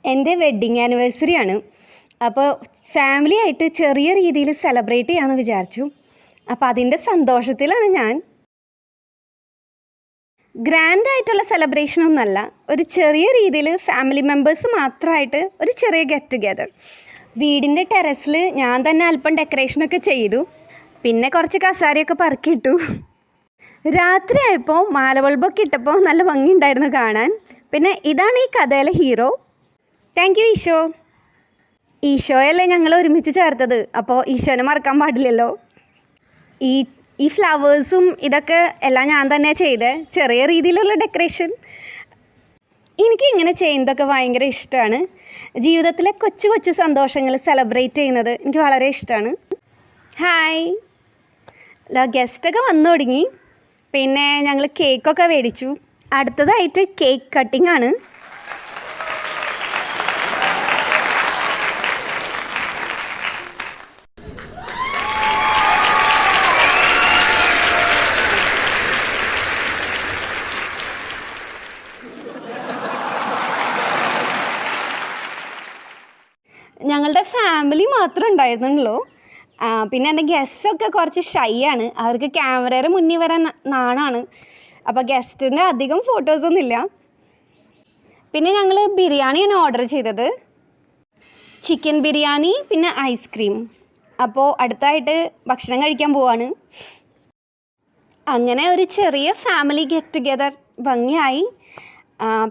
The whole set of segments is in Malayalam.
എൻ്റെ വെഡ്ഡിങ് ആനിവേഴ്സറിയാണ്. അപ്പോൾ ഫാമിലി ആയിട്ട് ചെറിയ രീതിയിൽ സെലിബ്രേറ്റ് ചെയ്യാമെന്ന് വിചാരിച്ചു. അപ്പോൾ അതിൻ്റെ സന്തോഷത്തിലാണ് ഞാൻ. ഗ്രാൻഡായിട്ടുള്ള സെലിബ്രേഷനൊന്നുമല്ല, ഒരു ചെറിയ രീതിയിൽ ഫാമിലി മെമ്പേഴ്സ് മാത്രമായിട്ട് ഒരു ചെറിയ ഗെറ്റ് ടുഗെദർ. വീടിൻ്റെ ടെറസിൽ ഞാൻ തന്നെ അല്പം ഡെക്കറേഷനൊക്കെ ചെയ്തു. പിന്നെ കുറച്ച് കസാരയൊക്കെ പറക്കിയിട്ടു. രാത്രി ആയപ്പോൾ മാലബൾബൊക്കെ ഇട്ടപ്പോൾ നല്ല ഭംഗിയുണ്ടായിരുന്നു കാണാൻ. പിന്നെ ഇതാണ് ഈ കഥയിലെ ഹീറോ. Thank you Isho. ഈശോയല്ലേ ഞങ്ങൾ ഒരുമിച്ച് ചേർത്തത്, അപ്പോൾ ഈശോനെ മറക്കാൻ പാടില്ലല്ലോ. ഈ ഫ്ലവേഴ്സും ഇതൊക്കെ എല്ലാം ഞാൻ തന്നെ ചെയ്തേ. ചെറിയ രീതിയിലുള്ള ഡെക്കറേഷൻ. എനിക്കിങ്ങനെ ചെയ്യുന്നതൊക്കെ ഭയങ്കര ഇഷ്ടമാണ്. ജീവിതത്തിലെ കൊച്ചു കൊച്ചു സന്തോഷങ്ങൾ സെലിബ്രേറ്റ് ചെയ്യുന്നത് എനിക്ക് വളരെ ഇഷ്ടമാണ്. ഹായ്, ഗസ്റ്റൊക്കെ വന്നു തുടങ്ങി. പിന്നെ ഞങ്ങൾ കേക്കൊക്കെ മേടിച്ചു. അടുത്തതായിട്ട് കേക്ക് കട്ടിംഗ് ആണ്. ഞങ്ങളുടെ ഫാമിലി മാത്രമേ ഉണ്ടായിരുന്നുള്ളൂ. പിന്നെ എൻ്റെ ഗസ്റ്റൊക്കെ കുറച്ച് ഷൈ ആണ്. അവർക്ക് ക്യാമറയുടെ മുന്നിൽ വരാൻ നാണാണ്. അപ്പോൾ ഗസ്റ്റിൻ്റെ അധികം ഫോട്ടോസൊന്നുമില്ല. പിന്നെ ഞങ്ങൾ ബിരിയാണിയാണ് ഓർഡർ ചെയ്തത്. ചിക്കൻ ബിരിയാണി പിന്നെ ഐസ്ക്രീം. അപ്പോൾ അടുത്തായിട്ട് ഭക്ഷണം കഴിക്കാൻ പോവാണ്. അങ്ങനെ ഒരു ചെറിയ ഫാമിലി ഗെറ്റ് ടുഗെദർ ഭംഗിയായി.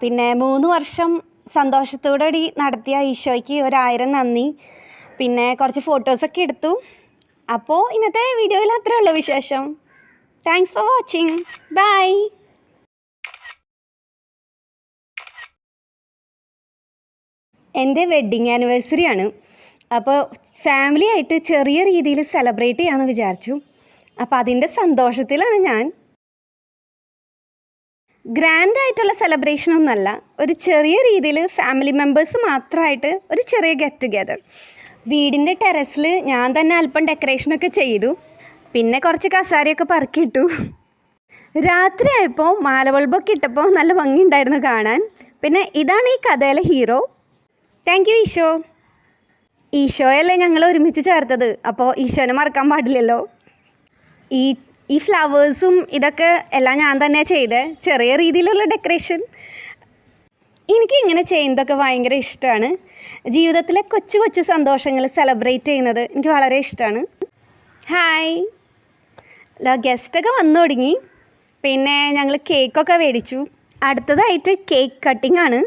പിന്നെ 3 വർഷം സന്തോഷത്തോടുകൂടി നടത്തിയ ഈശോയ്ക്ക് 1000 നന്ദി. പിന്നെ കുറച്ച് ഫോട്ടോസൊക്കെ എടുത്തു. അപ്പോൾ ഇന്നത്തെ വീഡിയോയിൽ അത്രേ ഉള്ളൂ വിശേഷം. Thanks for watching. ബൈ. എൻ്റെ വെഡ്ഡിങ് ആനിവേഴ്സറിയാണ്. അപ്പോൾ ഫാമിലി ആയിട്ട് ചെറിയ രീതിയിൽ സെലിബ്രേറ്റ് ചെയ്യാമെന്ന് വിചാരിച്ചു. അപ്പോൾ അതിൻ്റെ സന്തോഷത്തിലാണ് ഞാൻ. ഗ്രാൻഡായിട്ടുള്ള സെലിബ്രേഷനൊന്നുമല്ല, ഒരു ചെറിയ രീതിയിൽ ഫാമിലി മെമ്പേഴ്സ് മാത്രമായിട്ട് ഒരു ചെറിയ ഗെറ്റ് ടുഗെദർ. വീടിൻ്റെ ടെറസിൽ ഞാൻ തന്നെ അല്പം ഡെക്കറേഷനൊക്കെ ചെയ്തു. പിന്നെ കുറച്ച് കസാരയൊക്കെ പറക്കിയിട്ടു. രാത്രി ആയപ്പോൾ മാലബൾബൊക്കെ ഇട്ടപ്പോൾ നല്ല ഭംഗിയുണ്ടായിരുന്നു കാണാൻ. പിന്നെ ഇതാണ് ഈ കഥയിലെ ഹീറോ. Thank you Isho. ഈശോയല്ലേ ഞങ്ങൾ ഒരുമിച്ച് ചേർത്തത്, അപ്പോൾ ഈശോനെ മറക്കാൻ പാടില്ലല്ലോ. ഈ ഫ്ലവേഴ്സും ഇതൊക്കെ എല്ലാം ഞാൻ തന്നെ ചെയ്തേ. ചെറിയ രീതിയിലുള്ള ഡെക്കറേഷൻ. എനിക്കിങ്ങനെ ചെയ്യുന്നതൊക്കെ ഭയങ്കര ഇഷ്ടമാണ്. ജീവിതത്തിലെ കൊച്ചു കൊച്ചു സന്തോഷങ്ങൾ സെലിബ്രേറ്റ് ചെയ്യുന്നത് എനിക്ക് വളരെ ഇഷ്ടമാണ്. ഹായ്, ഗസ്റ്റൊക്കെ വന്നു തുടങ്ങി. പിന്നെ ഞങ്ങൾ കേക്കൊക്കെ മേടിച്ചു. അടുത്തതായിട്ട് കേക്ക് കട്ടിംഗ് ആണ്.